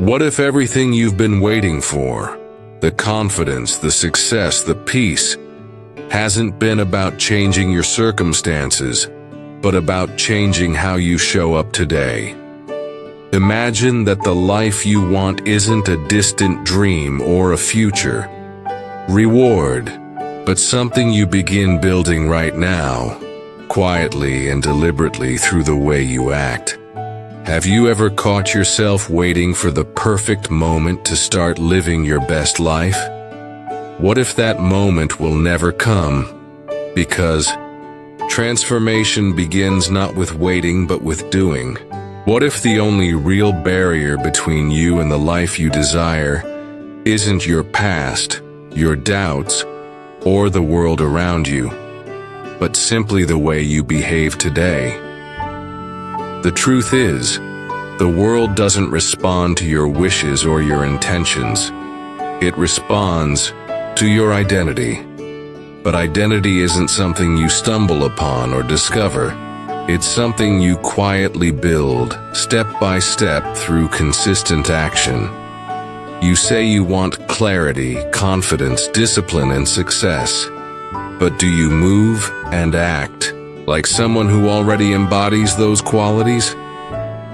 What if everything you've been waiting for, the confidence, the success, the peace, hasn't been about changing your circumstances, but about changing how you show up today? Imagine that the life you want isn't a distant dream or a future reward, but something you begin building right now, quietly and deliberately through the way you act. Have you ever caught yourself waiting for the perfect moment to start living your best life? What if that moment will never come? Because transformation begins not with waiting but with doing. What if the only real barrier between you and the life you desire isn't your past, your doubts, or the world around you, but simply the way you behave today? The truth is, the world doesn't respond to your wishes or your intentions. It responds to your identity. But identity isn't something you stumble upon or discover. It's something you quietly build, step by step, through consistent action. You say you want clarity, confidence, discipline, and success. But do you move and act like someone who already embodies those qualities?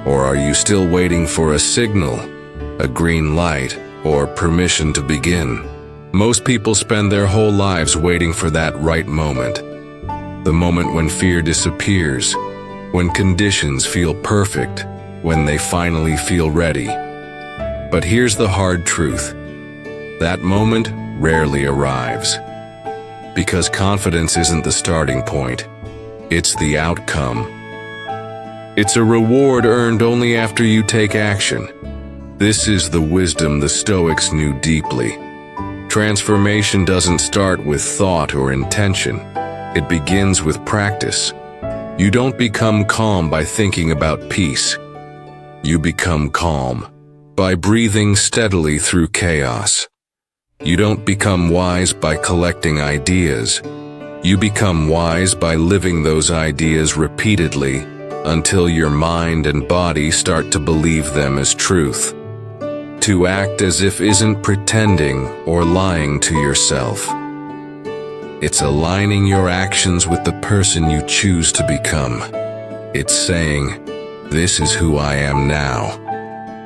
Or are you still waiting for a signal, a green light, or permission to begin? Most people spend their whole lives waiting for that right moment. The moment when fear disappears, when conditions feel perfect, when they finally feel ready. But here's the hard truth. That moment rarely arrives. Because confidence isn't the starting point. It's the outcome. It's a reward earned only after you take action. This is the wisdom the Stoics knew deeply. Transformation doesn't start with thought or intention. It begins with practice. You don't become calm by thinking about peace. You become calm by breathing steadily through chaos. You don't become wise by collecting ideas. You become wise by living those ideas repeatedly until your mind and body start to believe them as truth. To act as if isn't pretending or lying to yourself. It's aligning your actions with the person you choose to become. It's saying, "This is who I am now,"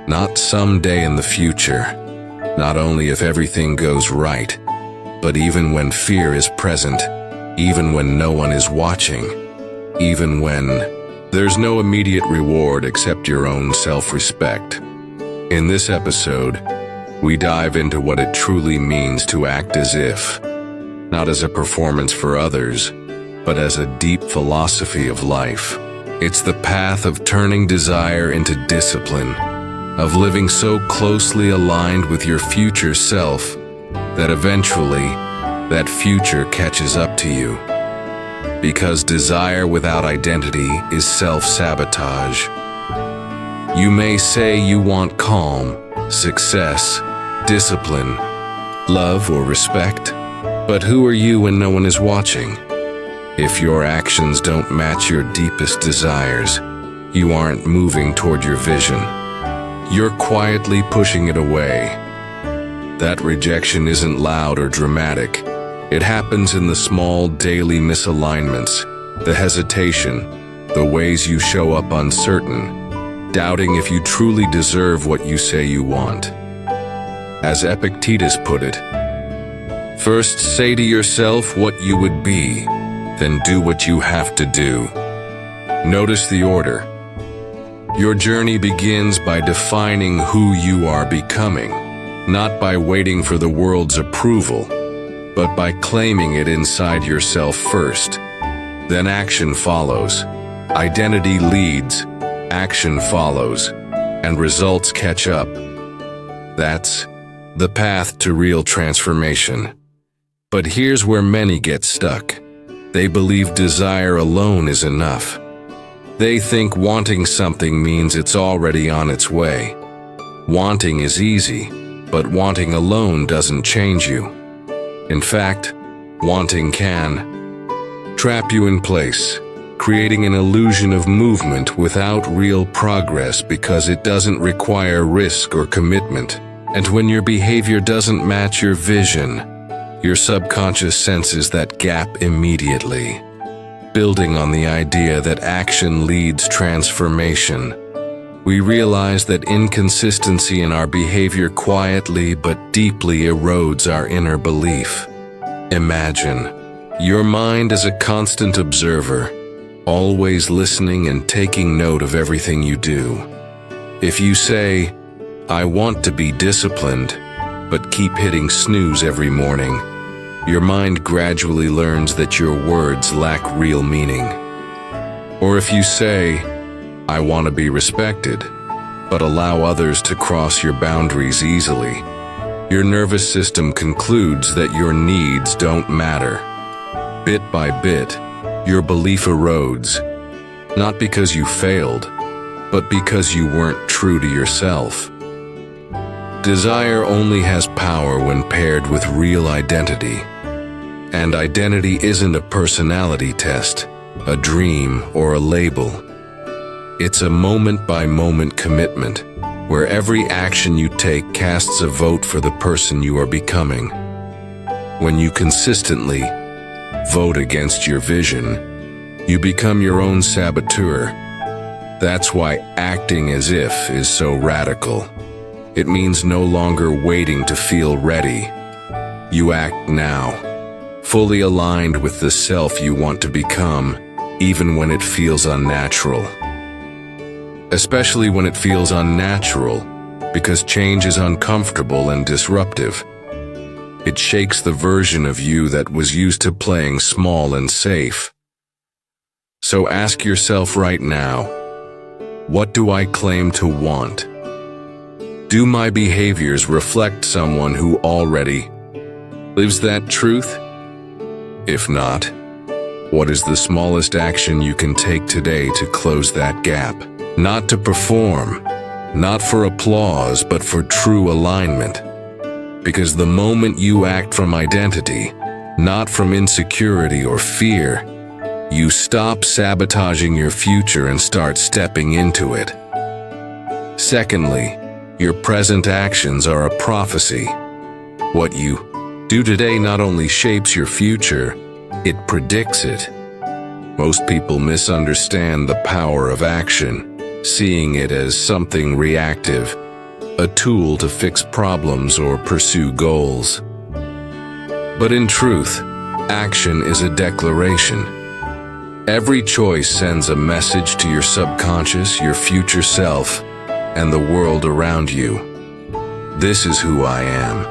not someday in the future. Not only if everything goes right, but even when fear is present, even when no one is watching, even when there's no immediate reward except your own self-respect. In this episode, we dive into what it truly means to act as if, not as a performance for others, but as a deep philosophy of life. It's the path of turning desire into discipline, of living so closely aligned with your future self that eventually that future catches up to you. Because desire without identity is self-sabotage. You may say you want calm, success, discipline, love, or respect, but who are you when no one is watching? If your actions don't match your deepest desires, you aren't moving toward your vision. You're quietly pushing it away. That rejection isn't loud or dramatic. It happens in the small daily misalignments, the hesitation, the ways you show up uncertain, doubting if you truly deserve what you say you want. As Epictetus put it, first say to yourself what you would be, then do what you have to do. Notice the order. Your journey begins by defining who you are becoming, not by waiting for the world's approval, but by claiming it inside yourself first. Then action follows. Identity leads, action follows, and results catch up. That's the path to real transformation. But here's where many get stuck. They believe desire alone is enough. They think wanting something means it's already on its way. Wanting is easy, but wanting alone doesn't change you. In fact, wanting can trap you in place, creating an illusion of movement without real progress because it doesn't require risk or commitment. And when your behavior doesn't match your vision, your subconscious senses that gap immediately. Building on the idea that action leads transformation, we realize that inconsistency in our behavior quietly but deeply erodes our inner belief. Imagine your mind as a constant observer, always listening and taking note of everything you do. If you say, "I want to be disciplined," but keep hitting snooze every morning, your mind gradually learns that your words lack real meaning. Or if you say, "I want to be respected," but allow others to cross your boundaries easily, your nervous system concludes that your needs don't matter. Bit by bit, your belief erodes, not because you failed, but because you weren't true to yourself. Desire only has power when paired with real identity. And identity isn't a personality test, a dream, or a label. It's a moment-by-moment commitment, where every action you take casts a vote for the person you are becoming. When you consistently vote against your vision, you become your own saboteur. That's why acting as if is so radical. It means no longer waiting to feel ready. You act now, fully aligned with the self you want to become, even when it feels unnatural. Especially when it feels unnatural, because change is uncomfortable and disruptive. It shakes the version of you that was used to playing small and safe. So ask yourself right now, what do I claim to want? Do my behaviors reflect someone who already lives that truth? If not, what is the smallest action you can take today to close that gap? Not to perform, not for applause, but for true alignment. Because the moment you act from identity, not from insecurity or fear, you stop sabotaging your future and start stepping into it. Secondly, your present actions are a prophecy. What you do today not only shapes your future, it predicts it. Most people misunderstand the power of action, seeing it as something reactive, a tool to fix problems or pursue goals. But in truth, action is a declaration. Every choice sends a message to your subconscious, your future self, and the world around you. This is who I am.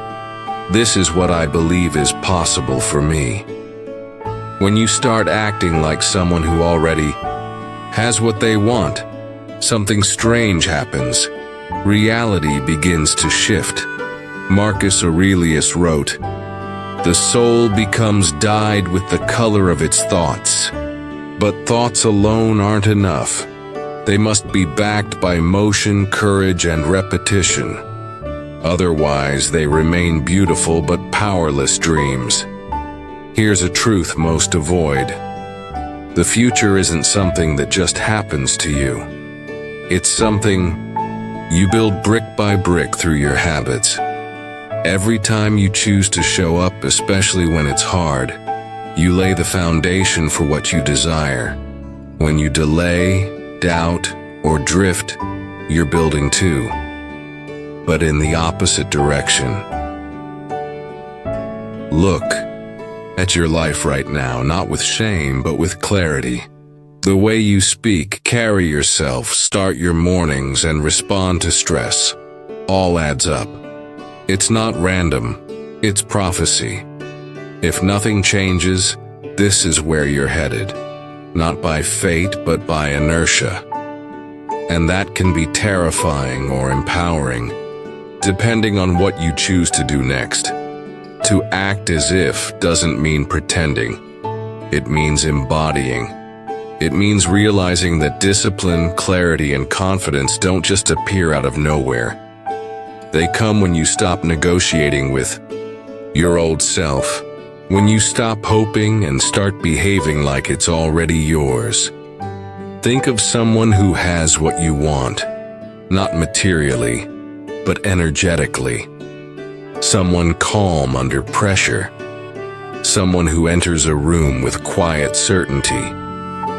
This is what I believe is possible for me. When you start acting like someone who already has what they want, something strange happens. Reality begins to shift. Marcus Aurelius wrote, "The soul becomes dyed with the color of its thoughts. But thoughts alone aren't enough. They must be backed by motion, courage, and repetition. Otherwise, they remain beautiful but powerless dreams." Here's a truth most avoid. The future isn't something that just happens to you. It's something you build brick by brick through your habits. Every time you choose to show up, especially when it's hard, you lay the foundation for what you desire. When you delay, doubt, or drift, you're building too, but in the opposite direction. Look at your life right now, not with shame, but with clarity. The way you speak, carry yourself, start your mornings, and respond to stress, all adds up. It's not random, it's prophecy. If nothing changes, this is where you're headed. Not by fate, but by inertia. And that can be terrifying or empowering, depending on what you choose to do next. To act as if doesn't mean pretending. It means embodying. It means realizing that discipline, clarity, and confidence don't just appear out of nowhere. They come when you stop negotiating with your old self. When you stop hoping and start behaving like it's already yours. Think of someone who has what you want, not materially, but energetically. Someone calm under pressure. Someone who enters a room with quiet certainty.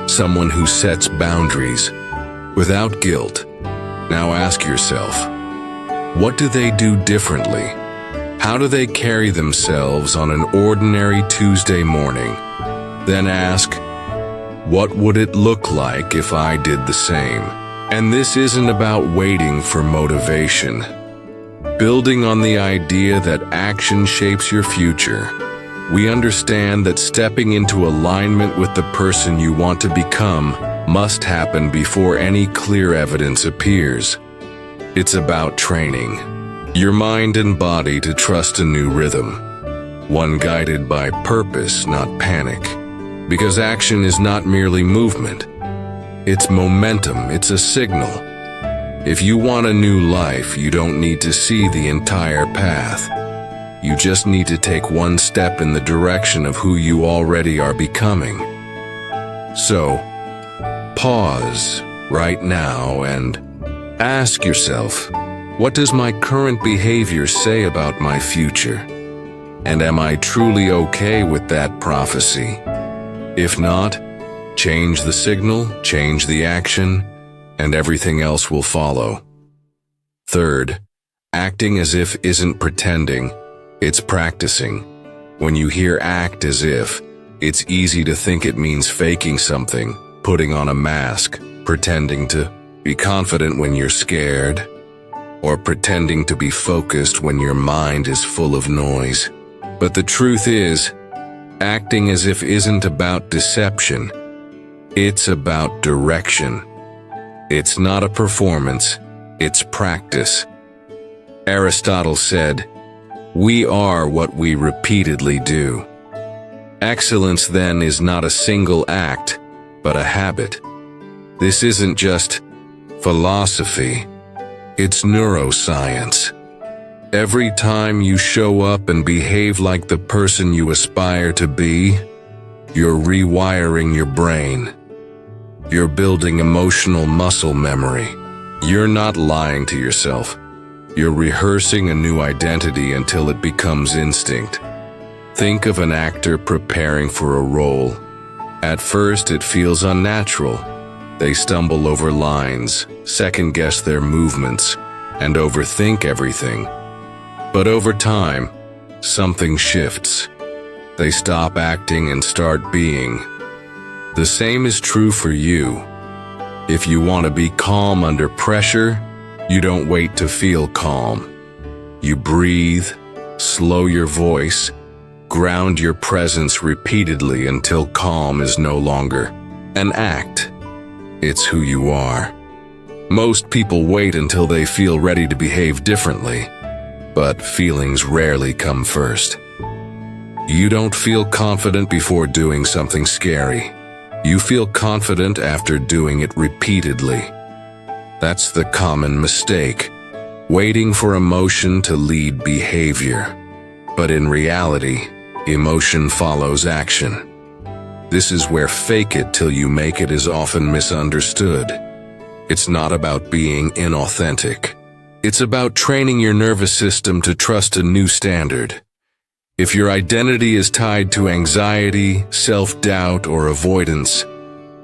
Someone who sets boundaries without guilt. Now ask yourself, what do they do differently? How do they carry themselves on an ordinary Tuesday morning? Then ask, what would it look like if I did the same? And this isn't about waiting for motivation. Building on the idea that action shapes your future, we understand that stepping into alignment with the person you want to become must happen before any clear evidence appears. It's about training your mind and body to trust a new rhythm, one guided by purpose, not panic. Because action is not merely movement. It's momentum, it's a signal. If you want a new life, you don't need to see the entire path. You just need to take one step in the direction of who you already are becoming. So, pause right now and ask yourself, what does my current behavior say about my future? And am I truly okay with that prophecy? If not, change the signal, change the action, and everything else will follow. Third, acting as if isn't pretending, it's practicing. When you hear act as if, it's easy to think it means faking something, putting on a mask, pretending to be confident when you're scared, or pretending to be focused when your mind is full of noise. But the truth is, acting as if isn't about deception. It's about direction. It's not a performance, it's practice. Aristotle said, "We are what we repeatedly do." Excellence then is not a single act, but a habit. This isn't just philosophy, it's neuroscience. Every time you show up and behave like the person you aspire to be, you're rewiring your brain. You're building emotional muscle memory. You're not lying to yourself. You're rehearsing a new identity until it becomes instinct. Think of an actor preparing for a role. At first, it feels unnatural. They stumble over lines, second-guess their movements, and overthink everything. But over time, something shifts. They stop acting and start being. The same is true for you. If you want to be calm under pressure, you don't wait to feel calm. You breathe, slow your voice, ground your presence repeatedly until calm is no longer an act. It's who you are. Most people wait until they feel ready to behave differently, but feelings rarely come first. You don't feel confident before doing something scary. You feel confident after doing it repeatedly. That's the common mistake, waiting for emotion to lead behavior. But in reality, emotion follows action. This is where fake it till you make it is often misunderstood. It's not about being inauthentic. It's about training your nervous system to trust a new standard. If your identity is tied to anxiety, self-doubt, or avoidance,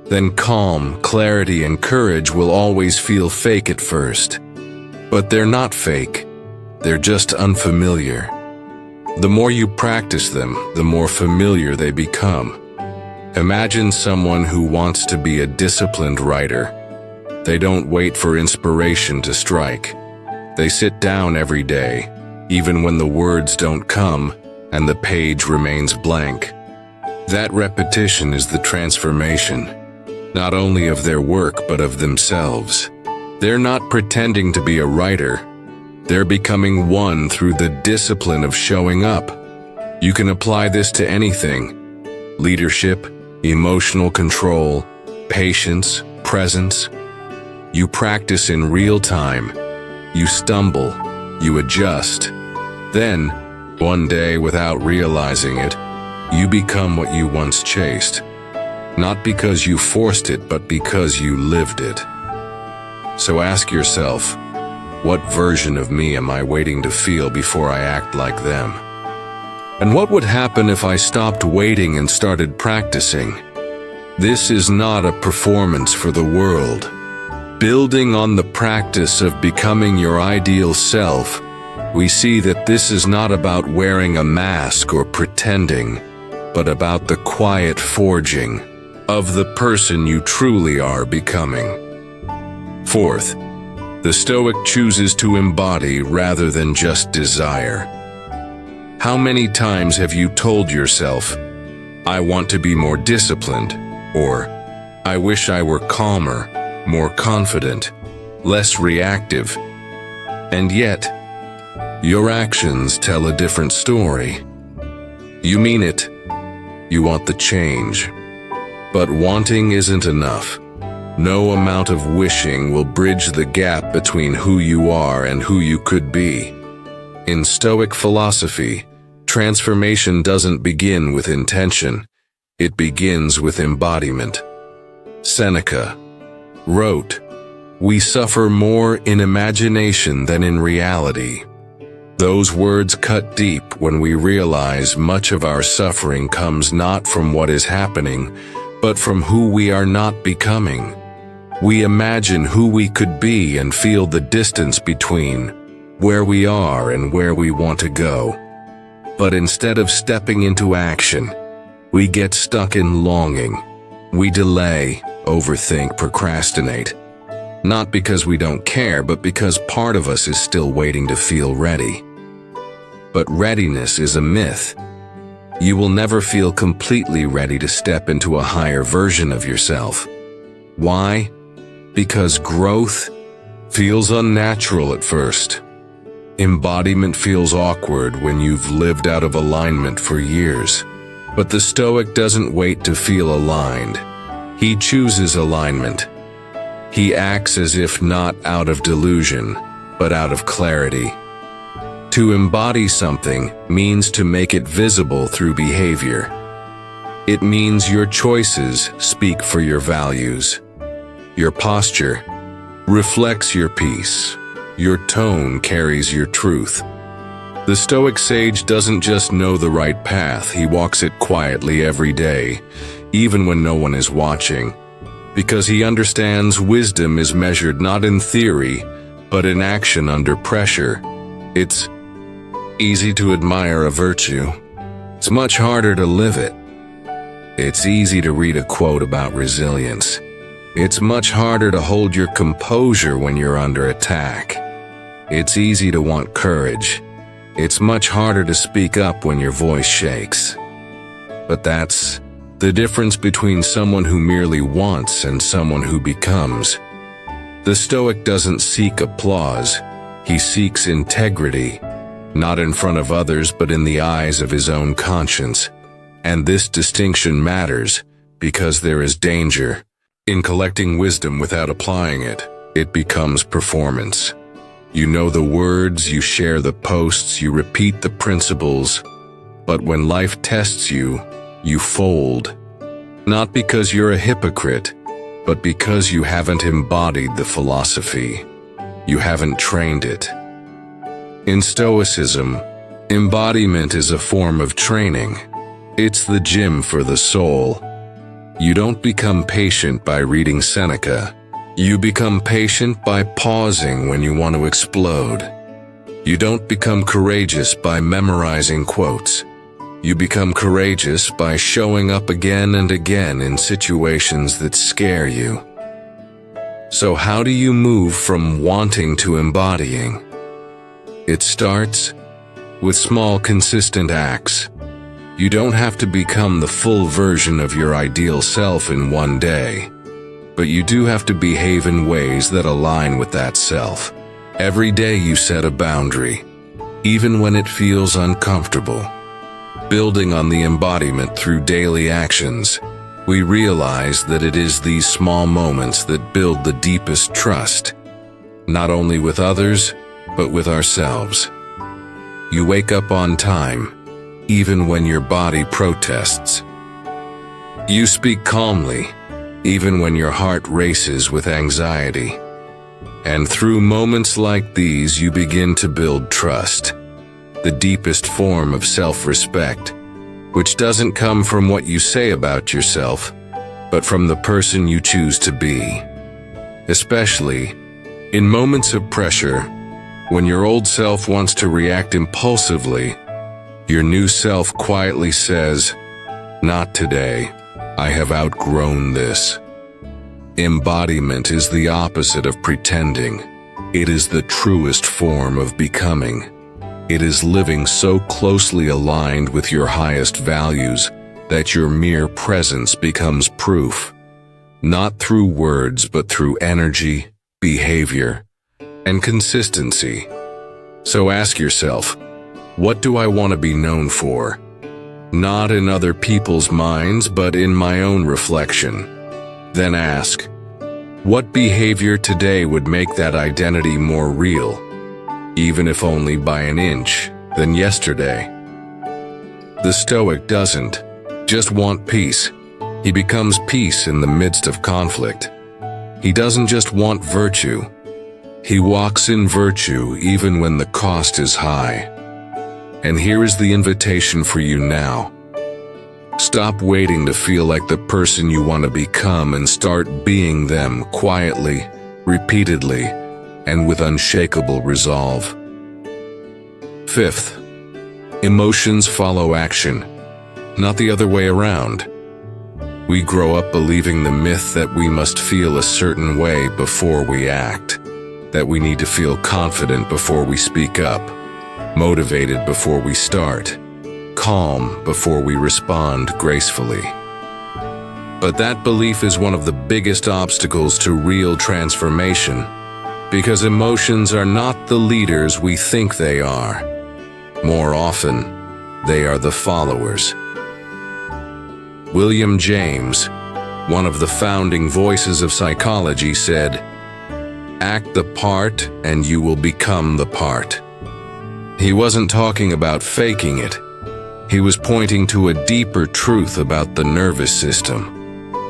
then calm, clarity, and courage will always feel fake at first. But they're not fake. They're just unfamiliar. The more you practice them, the more familiar they become. Imagine someone who wants to be a disciplined writer. They don't wait for inspiration to strike. They sit down every day, even when the words don't come and the page remains blank. That repetition is the transformation, not only of their work but of themselves. They're not pretending to be a writer. They're becoming one through the discipline of showing up. You can apply this to anything: leadership, emotional control, patience, presence. You practice in real time. You stumble, you adjust. Then, one day, without realizing it, you become what you once chased. not because you forced it, but because you lived it. So ask yourself, what version of me am I waiting to feel before I act like them? And what would happen if I stopped waiting and started practicing? This is not a performance for the world. Building on the practice of becoming your ideal self, we see that this is not about wearing a mask or pretending, but about the quiet forging of the person you truly are becoming. Fourth, the Stoic chooses to embody rather than just desire. How many times have you told yourself, I want to be more disciplined, or I wish I were calmer, more confident, less reactive, and yet, your actions tell a different story. You mean it, you want the change, but wanting isn't enough. No amount of wishing will bridge the gap between who you are and who you could be. In Stoic philosophy, transformation doesn't begin with intention, it begins with embodiment. Seneca wrote, "We suffer more in imagination than in reality." Those words cut deep when we realize much of our suffering comes not from what is happening, but from who we are not becoming. We imagine who we could be and feel the distance between where we are and where we want to go. But instead of stepping into action, we get stuck in longing. We delay, overthink, procrastinate. Not because we don't care, but because part of us is still waiting to feel ready. But readiness is a myth. You will never feel completely ready to step into a higher version of yourself. Why? Because growth feels unnatural at first. Embodiment feels awkward when you've lived out of alignment for years. But the Stoic doesn't wait to feel aligned. He chooses alignment. He acts as if not out of delusion, but out of clarity. To embody something means to make it visible through behavior. It means your choices speak for your values. Your posture reflects your peace. Your tone carries your truth. The Stoic sage doesn't just know the right path, he walks it quietly every day, even when no one is watching, because he understands wisdom is measured not in theory, but in action under pressure. It's easy to admire a virtue. It's much harder to live it. It's easy to read a quote about resilience. It's much harder to hold your composure when you're under attack. It's easy to want courage. It's much harder to speak up when your voice shakes. But that's the difference between someone who merely wants and someone who becomes. The Stoic doesn't seek applause. He seeks integrity, not in front of others but in the eyes of his own conscience. And this distinction matters because there is danger in collecting wisdom without applying it. It becomes performance. You know the words, you share the posts, you repeat the principles, but when life tests you, you fold. Not because you're a hypocrite, but because you haven't embodied the philosophy. You haven't trained it. In Stoicism, embodiment is a form of training. It's the gym for the soul. You don't become patient by reading Seneca. You become patient by pausing when you want to explode. You don't become courageous by memorizing quotes. You become courageous by showing up again and again in situations that scare you. So how do you move from wanting to embodying? It starts with small, consistent acts. You don't have to become the full version of your ideal self in one day, but you do have to behave in ways that align with that self. Every day you set a boundary, even when it feels uncomfortable. Building on the embodiment through daily actions, we realize that it is these small moments that build the deepest trust, not only with others, but with ourselves. You wake up on time, even when your body protests. You speak calmly, even when your heart races with anxiety. And through moments like these, you begin to build trust, the deepest form of self-respect, which doesn't come from what you say about yourself, but from the person you choose to be. Especially in moments of pressure, when your old self wants to react impulsively, your new self quietly says, "Not today. I have outgrown this." Embodiment is the opposite of pretending. It is the truest form of becoming. It is living so closely aligned with your highest values that your mere presence becomes proof, not through words but through energy, behavior, and consistency. So ask yourself, what do I want to be known for? Not in other people's minds, but in my own reflection. Then ask, what behavior today would make that identity more real, even if only by an inch, than yesterday? The Stoic doesn't just want peace. He becomes peace in the midst of conflict. He doesn't just want virtue. He walks in virtue even when the cost is high. And here is the invitation for you now. Stop waiting to feel like the person you want to become and start being them quietly, repeatedly, and with unshakable resolve. Fifth, emotions follow action, not the other way around. We grow up believing the myth that we must feel a certain way before we act, that we need to feel confident before we speak up, motivated before we start, calm before we respond gracefully. But that belief is one of the biggest obstacles to real transformation, because emotions are not the leaders we think they are. More often, they are the followers. William James, one of the founding voices of psychology, said, "Act the part and you will become the part." He wasn't talking about faking it. He was pointing to a deeper truth about the nervous system.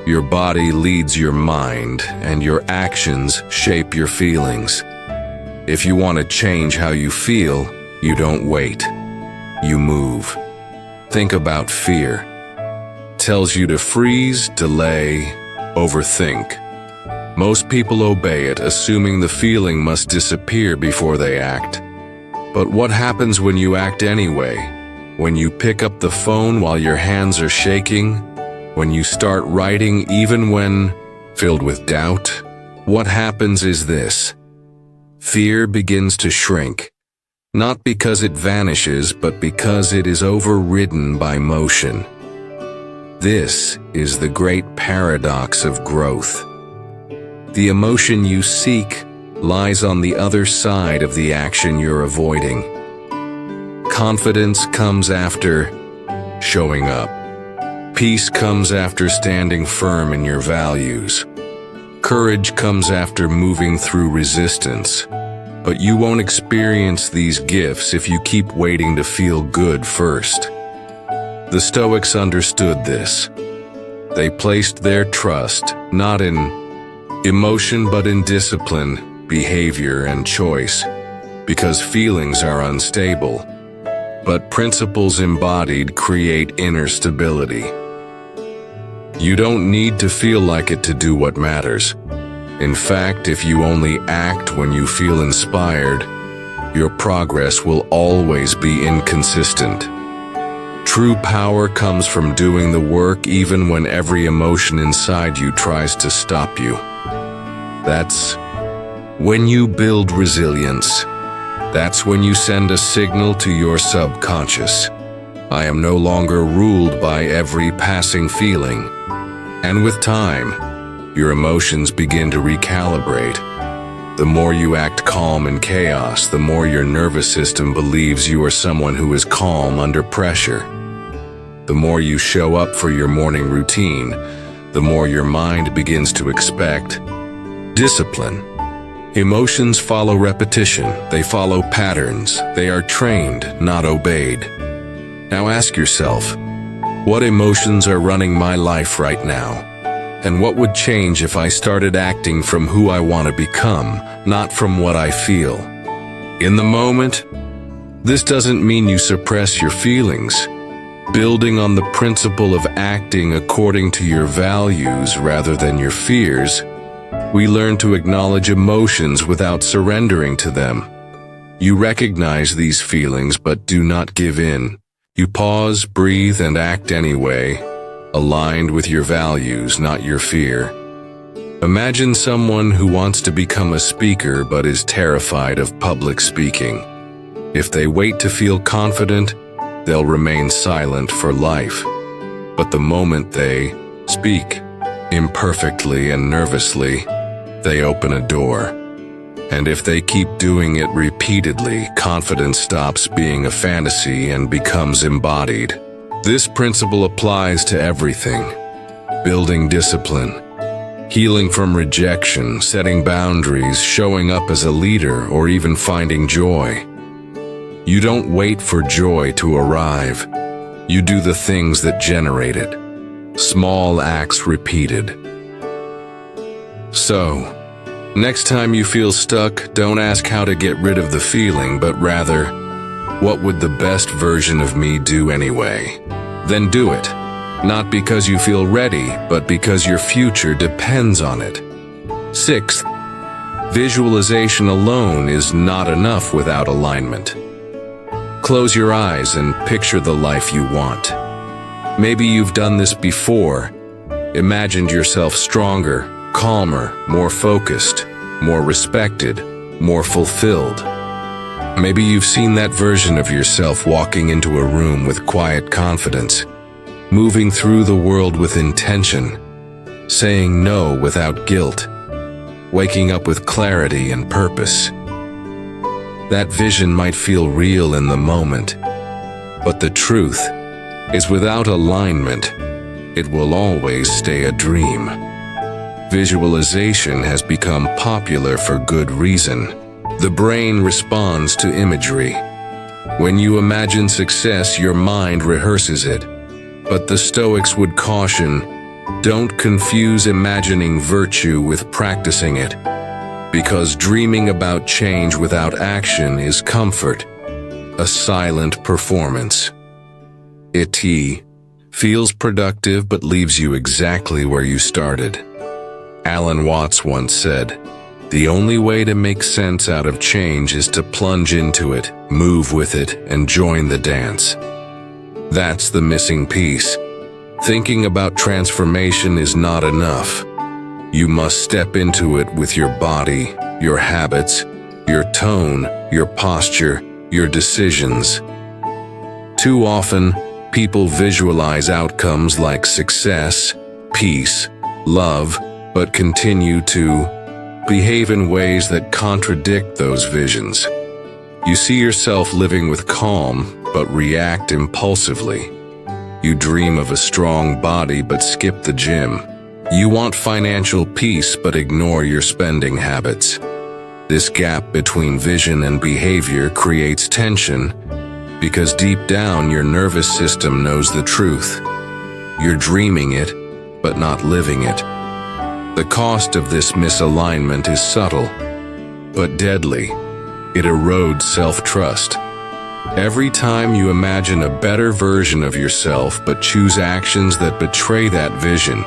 Your body leads your mind, and your actions shape your feelings. If you want to change how you feel, you don't wait. You move. Think about fear. Tells you to freeze, delay, overthink. Most people obey it, assuming the feeling must disappear before they act. But what happens when you act anyway? When you pick up the phone while your hands are shaking? When you start writing even when filled with doubt? What happens is this. Fear begins to shrink. Not because it vanishes, but because it is overridden by motion. This is the great paradox of growth. The emotion you seek lies on the other side of the action you're avoiding. Confidence comes after showing up. Peace comes after standing firm in your values. Courage comes after moving through resistance. But you won't experience these gifts if you keep waiting to feel good first. The Stoics understood this. They placed their trust not in emotion but in discipline, behavior, and choice, because feelings are unstable. But principles embodied create inner stability. You don't need to feel like it to do what matters. In fact, if you only act when you feel inspired, your progress will always be inconsistent. True power comes from doing the work even when every emotion inside you tries to stop you. That's when you build resilience. That's when you send a signal to your subconscious. I am no longer ruled by every passing feeling. And with time, your emotions begin to recalibrate. The more you act calm in chaos, the more your nervous system believes you are someone who is calm under pressure. The more you show up for your morning routine, the more your mind begins to expect discipline. Emotions follow repetition. They follow patterns. They are trained, not obeyed. Now ask yourself, What emotions are running my life right now? And what would change if I started acting from who I want to become, not from what I feel? In the moment, this doesn't mean you suppress your feelings. Building on the principle of acting according to your values rather than your fears, we learn to acknowledge emotions without surrendering to them. You recognize these feelings but do not give in. You pause, breathe, and act anyway, aligned with your values, not your fear. Imagine someone who wants to become a speaker but is terrified of public speaking. If they wait to feel confident, they'll remain silent for life. But the moment they speak, imperfectly and nervously, they open a door. And if they keep doing it repeatedly, confidence stops being a fantasy and becomes embodied. This principle applies to everything: building discipline, healing from rejection, setting boundaries, showing up as a leader, or even finding joy. You don't wait for joy to arrive. You do the things that generate it. Small acts repeated. So, next time you feel stuck, don't ask how to get rid of the feeling, but rather, what would the best version of me do anyway? Then do it. Not because you feel ready, but because your future depends on it. Sixth, visualization alone is not enough without alignment. Close your eyes and picture the life you want. Maybe you've done this before, imagined yourself stronger, calmer, more focused, more respected, more fulfilled. Maybe you've seen that version of yourself walking into a room with quiet confidence, moving through the world with intention, saying no without guilt, waking up with clarity and purpose. That vision might feel real in the moment, but the truth is without alignment, it will always stay a dream. Visualization has become popular for good reason. The brain responds to imagery. When you imagine success, your mind rehearses it. But the Stoics would caution, don't confuse imagining virtue with practicing it, because dreaming about change without action is comfort, a silent performance. It feels productive but leaves you exactly where you started. Alan Watts once said, "The only way to make sense out of change is to plunge into it, move with it, and join the dance." That's the missing piece. Thinking about transformation is not enough. You must step into it with your body, your habits, your tone, your posture, your decisions. Too often, people visualize outcomes like success, peace, love, but continue to behave in ways that contradict those visions. You see yourself living with calm, but react impulsively. You dream of a strong body, but skip the gym. You want financial peace, but ignore your spending habits. This gap between vision and behavior creates tension, because deep down your nervous system knows the truth. You're dreaming it, but not living it. The cost of this misalignment is subtle, but deadly. It erodes self-trust. Every time you imagine a better version of yourself but choose actions that betray that vision,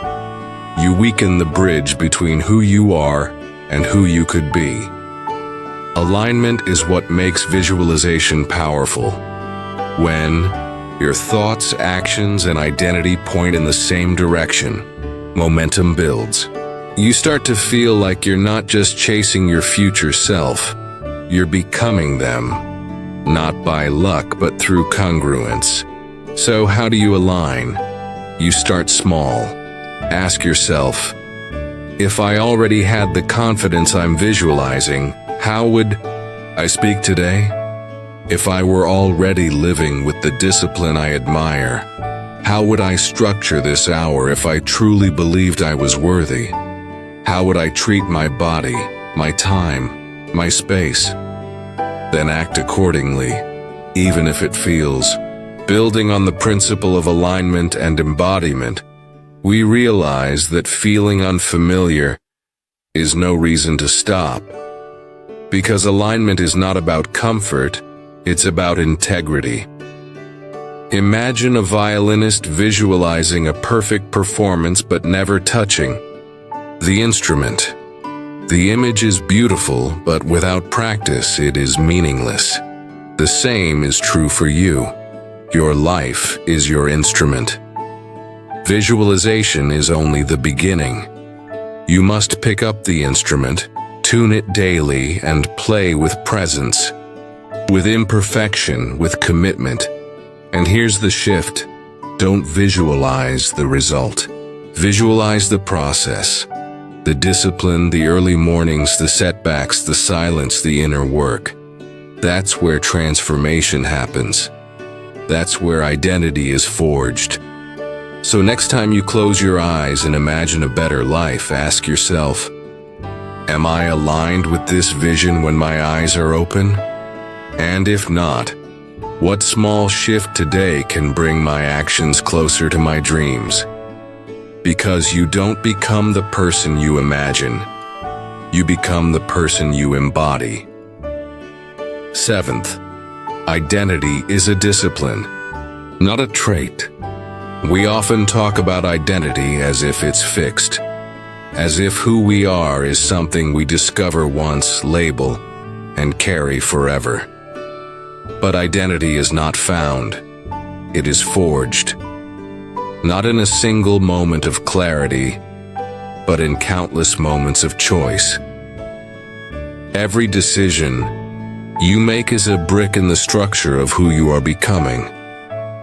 you weaken the bridge between who you are and who you could be. Alignment is what makes visualization powerful. When your thoughts, actions, and identity point in the same direction, momentum builds. You start to feel like you're not just chasing your future self, you're becoming them, not by luck but through congruence. So how do you align? You start small. Ask yourself, if I already had the confidence I'm visualizing, how would I speak today? If I were already living with the discipline I admire, how would I structure this hour if I truly believed I was worthy? How would I treat my body, my time, my space? Then act accordingly, even if it feels Building on the principle of alignment and embodiment, we realize that feeling unfamiliar is no reason to stop. Because alignment is not about comfort, it's about integrity. Imagine a violinist visualizing a perfect performance but never touching the instrument. The image is beautiful, but without practice, it is meaningless. The same is true for you. Your life is your instrument. Visualization is only the beginning. You must pick up the instrument, tune it daily, and play with presence, with imperfection, with commitment. And here's the shift. Don't visualize the result. Visualize the process. The discipline, the early mornings, the setbacks, the silence, the inner work. That's where transformation happens. That's where identity is forged. So next time you close your eyes and imagine a better life, ask yourself, am I aligned with this vision when my eyes are open? And if not, what small shift today can bring my actions closer to my dreams? Because you don't become the person you imagine. You become the person you embody. Seventh, identity is a discipline, not a trait. We often talk about identity as if it's fixed, as if who we are is something we discover once, label, and carry forever. But identity is not found. It is forged. Not in a single moment of clarity, but in countless moments of choice. Every decision you make is a brick in the structure of who you are becoming.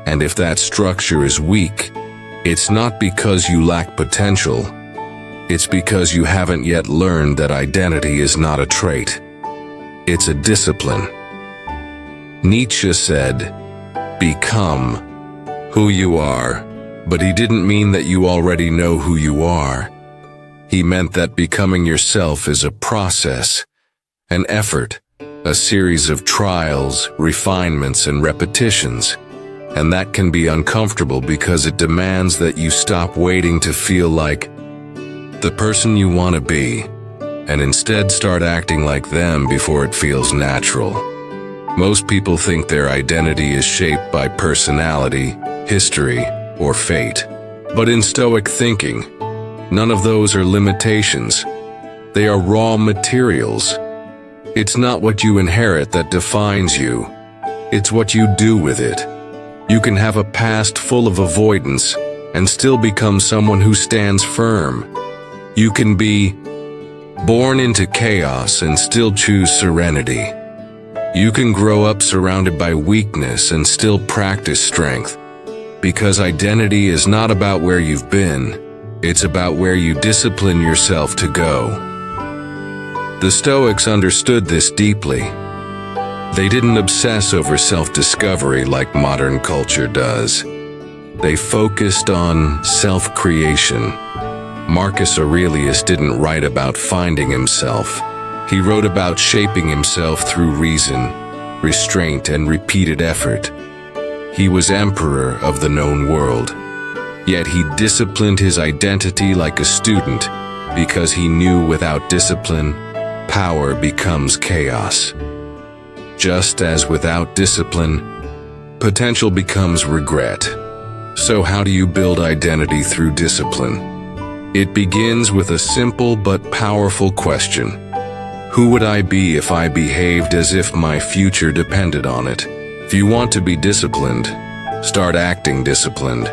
And if that structure is weak, it's not because you lack potential. It's because you haven't yet learned that identity is not a trait. It's a discipline. Nietzsche said, "Become who you are," but he didn't mean that you already know who you are. He meant that becoming yourself is a process, an effort, a series of trials, refinements, and repetitions. And that can be uncomfortable because it demands that you stop waiting to feel like the person you want to be, and instead start acting like them before it feels natural. Most people think their identity is shaped by personality, history, or fate. But in Stoic thinking, none of those are limitations. They are raw materials. It's not what you inherit that defines you. It's what you do with it. You can have a past full of avoidance and still become someone who stands firm. You can be born into chaos and still choose serenity. You can grow up surrounded by weakness and still practice strength. Because identity is not about where you've been, it's about where you discipline yourself to go. The Stoics understood this deeply. They didn't obsess over self-discovery like modern culture does. They focused on self-creation. Marcus Aurelius didn't write about finding himself. He wrote about shaping himself through reason, restraint, and repeated effort. He was emperor of the known world. Yet he disciplined his identity like a student because he knew without discipline, power becomes chaos. Just as without discipline, potential becomes regret. So how do you build identity through discipline? It begins with a simple but powerful question. Who would I be if I behaved as if my future depended on it? If you want to be disciplined, start acting disciplined.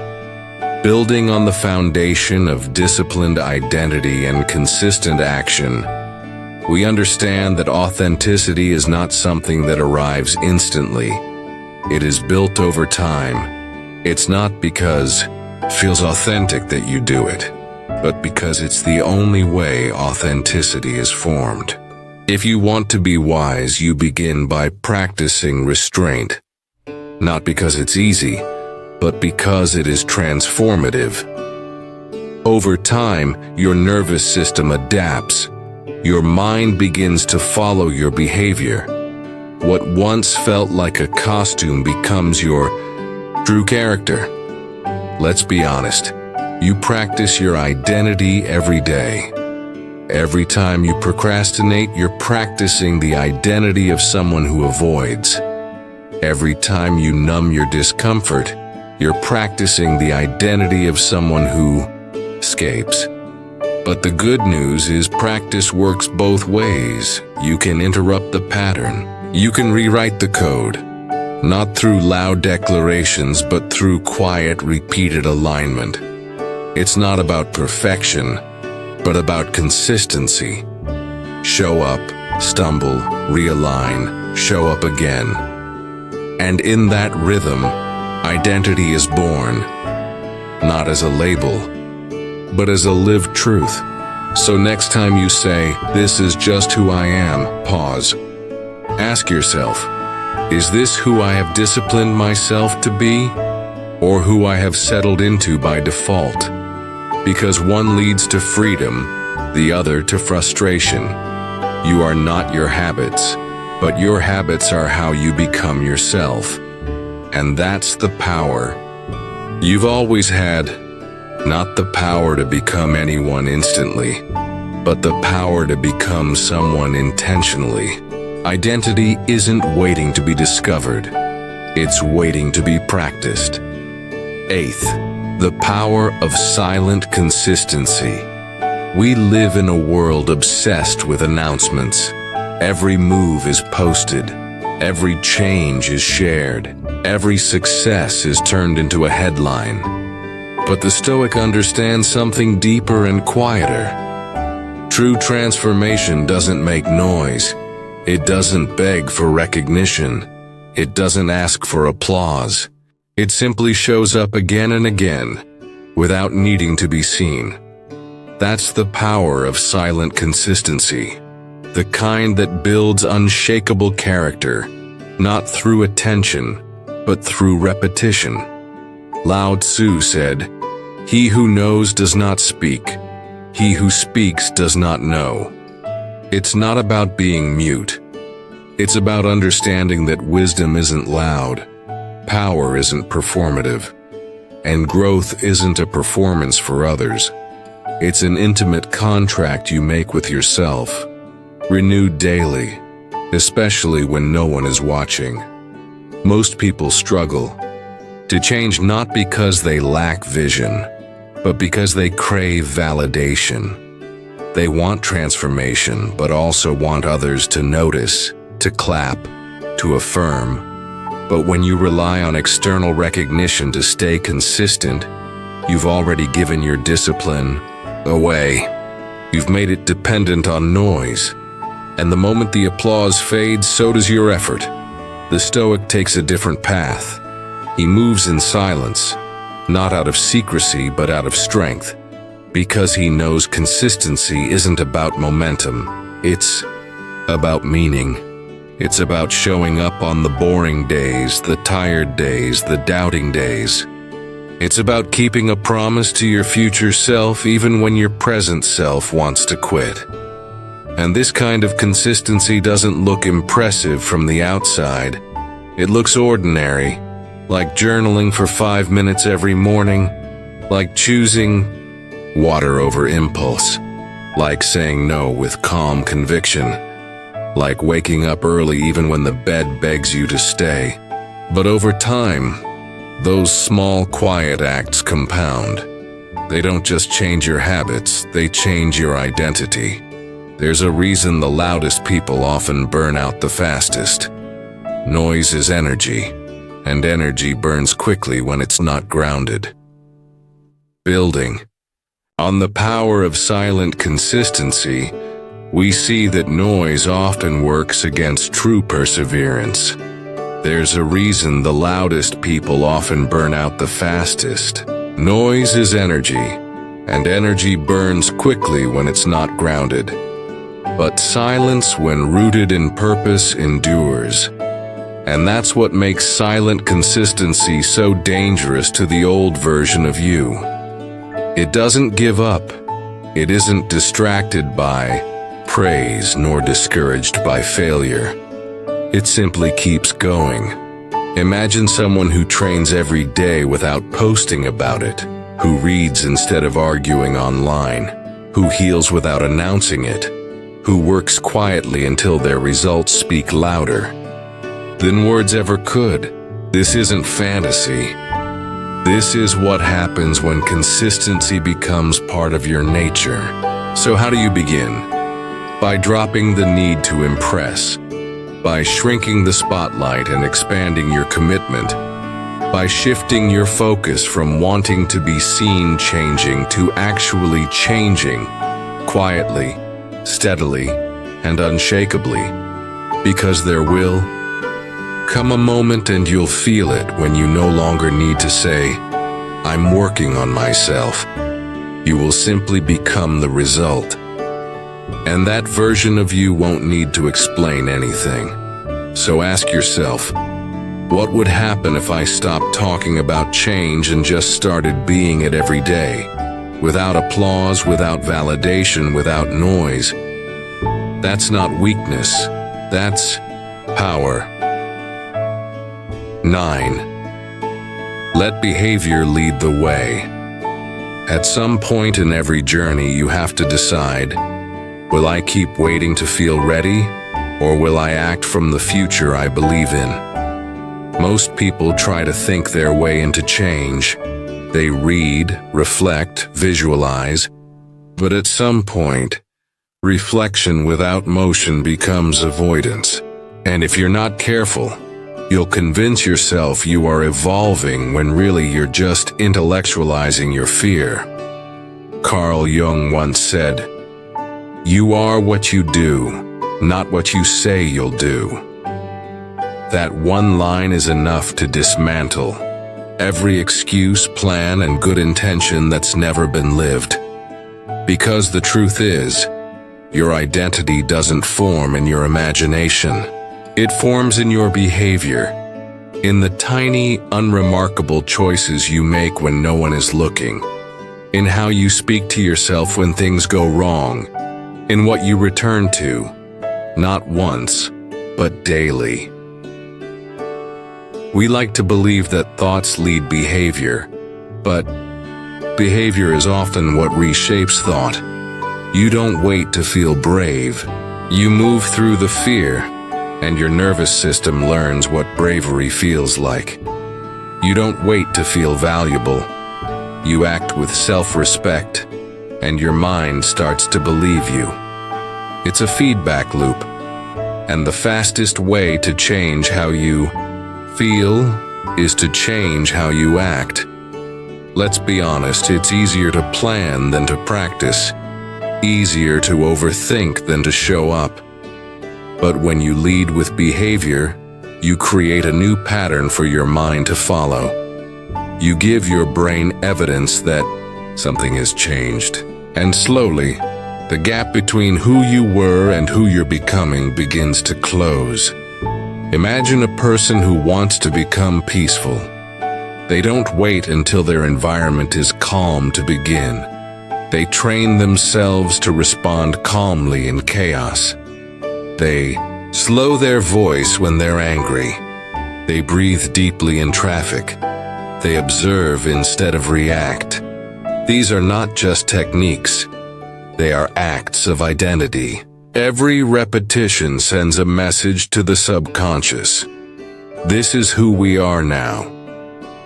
Building on the foundation of disciplined identity and consistent action, we understand that authenticity is not something that arrives instantly. It is built over time. It's not because it feels authentic that you do it, but because it's the only way authenticity is formed. If you want to be wise, you begin by practicing restraint. Not because it's easy, but because it is transformative. Over time, your nervous system adapts. Your mind begins to follow your behavior. What once felt like a costume becomes your True character. Let's be honest. You practice your identity every day. Every time you procrastinate, you're practicing the identity of someone who avoids. Every time you numb your discomfort, you're practicing the identity of someone who escapes. But the good news is practice works both ways. You can interrupt the pattern. You can rewrite the code, not through loud declarations, but through quiet, repeated alignment. It's not about perfection, but about consistency. Show up, stumble, realign, show up again. And in that rhythm, identity is born, not as a label, but as a lived truth. So next time you say, "This is just who I am," pause. Ask yourself, is this who I have disciplined myself to be, or who I have settled into by default? Because one leads to freedom, the other to frustration. You are not your habits, but your habits are how you become yourself. And that's the power you've always had. Not the power to become anyone instantly, but the power to become someone intentionally. Identity isn't waiting to be discovered. It's waiting to be practiced. Eighth, the power of silent consistency. We live in a world obsessed with announcements. Every move is posted. Every change is shared. Every success is turned into a headline. But the Stoic understands something deeper and quieter. True transformation doesn't make noise. It doesn't beg for recognition. It doesn't ask for applause. It simply shows up again and again, without needing to be seen. That's the power of silent consistency, the kind that builds unshakable character, not through attention, but through repetition. Lao Tzu said, "He who knows does not speak. He who speaks does not know." It's not about being mute. It's about understanding that wisdom isn't loud, power isn't performative, and growth isn't a performance for others. It's an intimate contract you make with yourself, renewed daily, especially when no one is watching. Most people struggle to change not because they lack vision, but because they crave validation. They want transformation, but also want others to notice, to clap, to affirm. But when you rely on external recognition to stay consistent, you've already given your discipline away. You've made it dependent on noise. And the moment the applause fades, so does your effort. The Stoic takes a different path. He moves in silence, not out of secrecy, but out of strength, because he knows consistency isn't about momentum. It's about meaning. It's about showing up on the boring days, the tired days, the doubting days. It's about keeping a promise to your future self even when your present self wants to quit. And this kind of consistency doesn't look impressive from the outside. It looks ordinary, like journaling for 5 minutes every morning, like choosing water over impulse, like saying no with calm conviction, like waking up early even when the bed begs you to stay. But over time, those small, quiet acts compound. They don't just change your habits, they change your identity. There's a reason the loudest people often burn out the fastest. Noise is energy, and energy burns quickly when it's not grounded. Building on the power of silent consistency, we see that noise often works against true perseverance. There's a reason the loudest people often burn out the fastest. Noise is energy, and energy burns quickly when it's not grounded. But silence, when rooted in purpose, endures. And that's what makes silent consistency so dangerous to the old version of you. It doesn't give up. It isn't distracted by praise nor discouraged by failure. It simply keeps going. Imagine someone who trains every day without posting about it, who reads instead of arguing online, who heals without announcing it, who works quietly until their results speak louder than words ever could. This isn't fantasy. This is what happens when consistency becomes part of your nature. So how do you begin? By dropping the need to impress, by shrinking the spotlight and expanding your commitment, by shifting your focus from wanting to be seen changing to actually changing, quietly, steadily, and unshakably, because there will come a moment and you'll feel it when you no longer need to say, "I'm working on myself." You will simply become the result. And that version of you won't need to explain anything. So ask yourself, what would happen if I stopped talking about change and just started being it every day? Without applause, without validation, without noise. That's not weakness, that's power. 9. Let behavior lead the way. At some point in every journey, you have to decide, will I keep waiting to feel ready, or will I act from the future I believe in? Most people try to think their way into change. They read, reflect, visualize, but at some point, reflection without motion becomes avoidance. And if you're not careful, you'll convince yourself you are evolving when really you're just intellectualizing your fear. Carl Jung once said, "You are what you do, not what you say you'll do." That one line is enough to dismantle every excuse, plan, and good intention that's never been lived. Because the truth is, your identity doesn't form in your imagination. It forms in your behavior, in the tiny, unremarkable choices you make when no one is looking, in how you speak to yourself when things go wrong, in what you return to, not once, but daily. We like to believe that thoughts lead behavior, but behavior is often what reshapes thought. You don't wait to feel brave. You move through the fear, and your nervous system learns what bravery feels like. You don't wait to feel valuable. You act with self-respect, and your mind starts to believe you. It's a feedback loop, and the fastest way to change how you feel is to change how you act. Let's be honest, it's easier to plan than to practice, easier to overthink than to show up. But when you lead with behavior, you create a new pattern for your mind to follow. You give your brain evidence that something has changed. And slowly, the gap between who you were and who you're becoming begins to close. Imagine a person who wants to become peaceful. They don't wait until their environment is calm to begin. They train themselves to respond calmly in chaos. They slow their voice when they're angry. They breathe deeply in traffic. They observe instead of react. These are not just techniques. They are acts of identity. Every repetition sends a message to the subconscious. This is who we are now.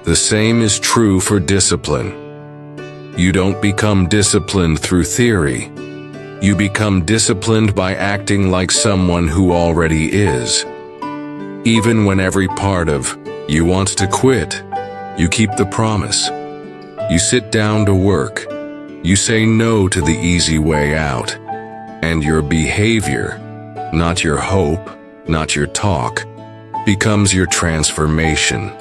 The same is true for discipline. You don't become disciplined through theory. You become disciplined by acting like someone who already is. Even when every part of you wants to quit, you keep the promise. You sit down to work. You say no to the easy way out. And your behavior, not your hope, not your talk, becomes your transformation.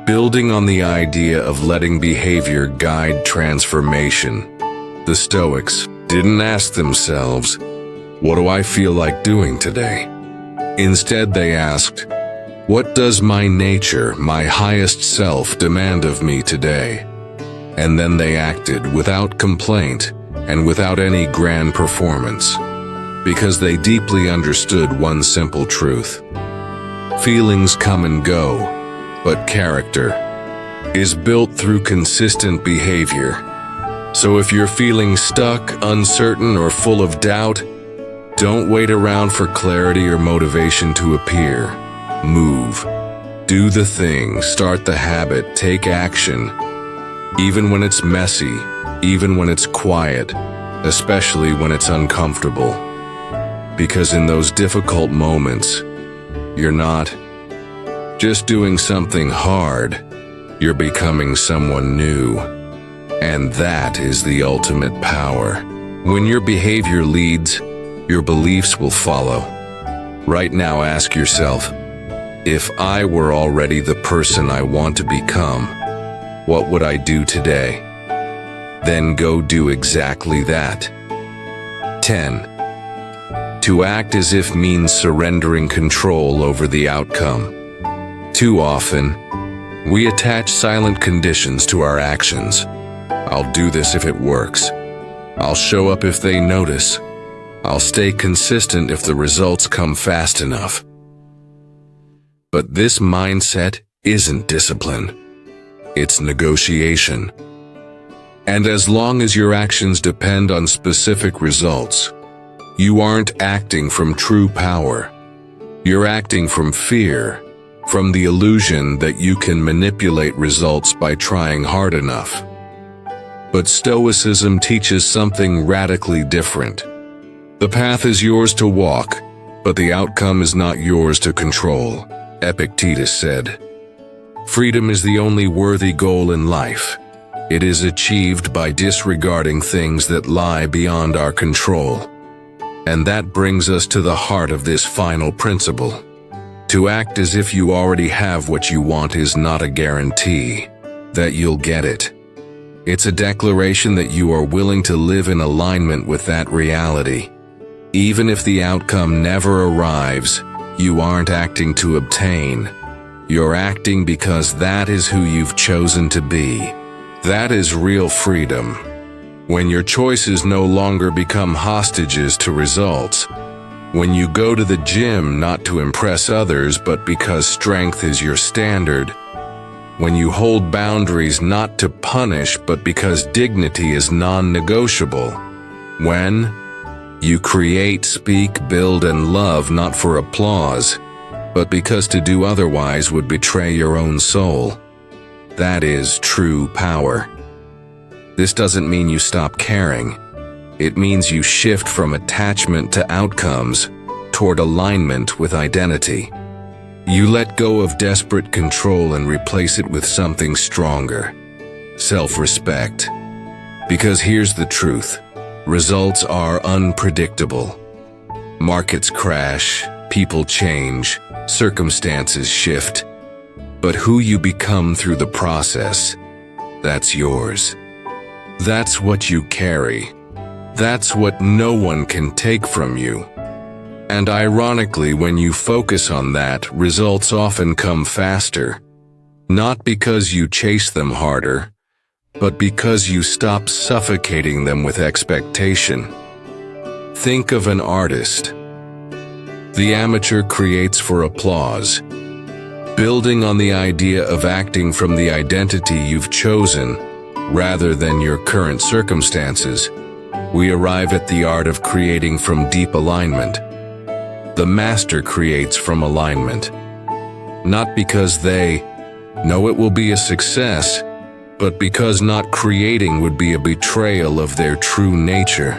Building on the idea of letting behavior guide transformation, the Stoics didn't ask themselves, "What do I feel like doing today?" Instead, they asked, "What does my nature, my highest self, demand of me today?" And then they acted without complaint and without any grand performance, because they deeply understood one simple truth. Feelings come and go, but character is built through consistent behavior. So if you're feeling stuck, uncertain, or full of doubt, don't wait around for clarity or motivation to appear. Move. Do the thing, start the habit, take action. Even when it's messy, even when it's quiet, especially when it's uncomfortable. Because in those difficult moments, you're not just doing something hard, you're becoming someone new. And that is the ultimate power. When your behavior leads, your beliefs will follow. Right now, ask yourself, if I were already the person I want to become, what would I do today? Then go do exactly that. 10. To act as if means surrendering control over the outcome. Too often, we attach silent conditions to our actions. I'll do this if it works. I'll show up if they notice. I'll stay consistent if the results come fast enough. But this mindset isn't discipline. It's negotiation. And as long as your actions depend on specific results, you aren't acting from true power. You're acting from fear, from the illusion that you can manipulate results by trying hard enough. But Stoicism teaches something radically different. The path is yours to walk, but the outcome is not yours to control, Epictetus said. Freedom is the only worthy goal in life. It is achieved by disregarding things that lie beyond our control. And that brings us to the heart of this final principle. To act as if you already have what you want is not a guarantee that you'll get it. It's a declaration that you are willing to live in alignment with that reality. Even if the outcome never arrives, you aren't acting to obtain. You're acting because that is who you've chosen to be. That is real freedom. When your choices no longer become hostages to results. When you go to the gym not to impress others but because strength is your standard. When you hold boundaries not to punish but because dignity is non-negotiable. When you create, speak, build, and love not for applause, but because to do otherwise would betray your own soul. That is true power. This doesn't mean you stop caring. It means you shift from attachment to outcomes toward alignment with identity. You let go of desperate control and replace it with something stronger. Self-respect. Because here's the truth. Results are unpredictable. Markets crash, people change, circumstances shift. But who you become through the process, that's yours. That's what you carry. That's what no one can take from you. And ironically, when you focus on that, results often come faster. Not because you chase them harder, but because you stop suffocating them with expectation. Think of an artist. The amateur creates for applause. Building on the idea of acting from the identity you've chosen, rather than your current circumstances, we arrive at the art of creating from deep alignment. The master creates from alignment. Not because they know it will be a success, but because not creating would be a betrayal of their true nature.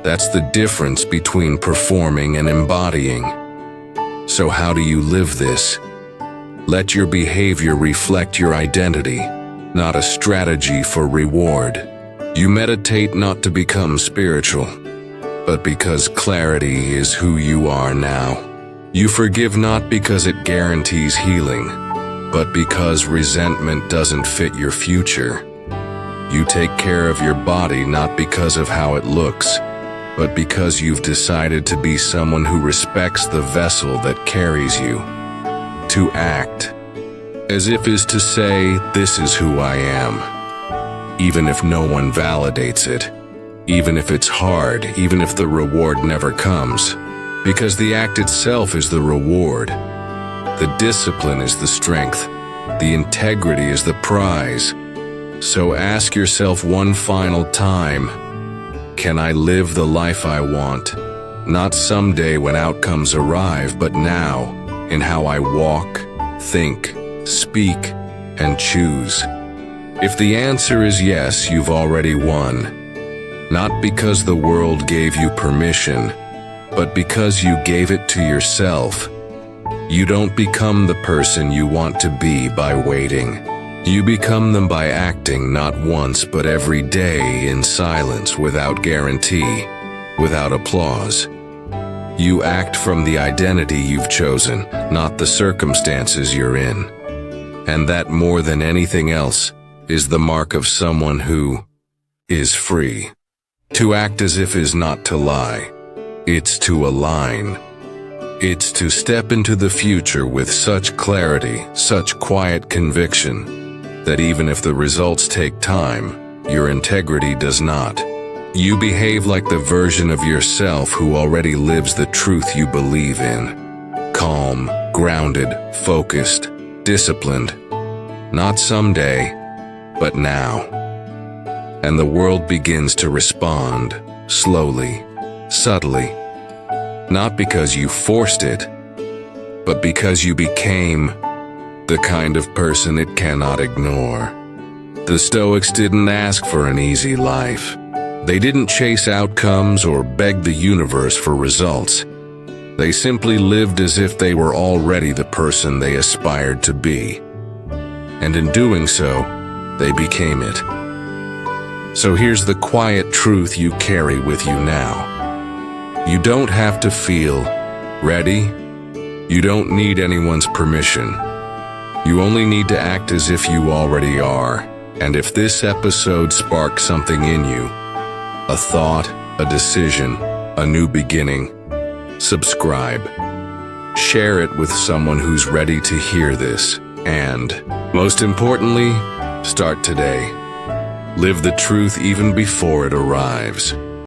That's the difference between performing and embodying. So how do you live this? Let your behavior reflect your identity, not a strategy for reward. You meditate not to become spiritual, but because clarity is who you are now. You forgive not because it guarantees healing, but because resentment doesn't fit your future. You take care of your body not because of how it looks, but because you've decided to be someone who respects the vessel that carries you. To act, as if is to say, this is who I am. Even if no one validates it, even if it's hard, even if the reward never comes, because the act itself is the reward. The discipline is the strength. The integrity is the prize. So ask yourself one final time, can I live the life I want? Not someday when outcomes arrive, but now, in how I walk, think, speak, and choose. If the answer is yes, you've already won. Not because the world gave you permission, but because you gave it to yourself. You don't become the person you want to be by waiting. You become them by acting not once but every day in silence, without guarantee, without applause. You act from the identity you've chosen, not the circumstances you're in. And that, more than anything else, is the mark of someone who is free. To act as if is not to lie. It's to align. It's to step into the future with such clarity, such quiet conviction, that even if the results take time, your integrity does not. You behave like the version of yourself who already lives the truth you believe in. Calm, grounded, focused, disciplined. Not someday, but now. And the world begins to respond, slowly, subtly. Not because you forced it, but because you became the kind of person it cannot ignore. The Stoics didn't ask for an easy life. They didn't chase outcomes or beg the universe for results. They simply lived as if they were already the person they aspired to be. And in doing so, they became it. So here's the quiet truth you carry with you now. You don't have to feel ready. You don't need anyone's permission. You only need to act as if you already are. And if this episode sparks something in you, a thought, a decision, a new beginning, subscribe. Share it with someone who's ready to hear this. And, most importantly, start today. Live the truth even before it arrives.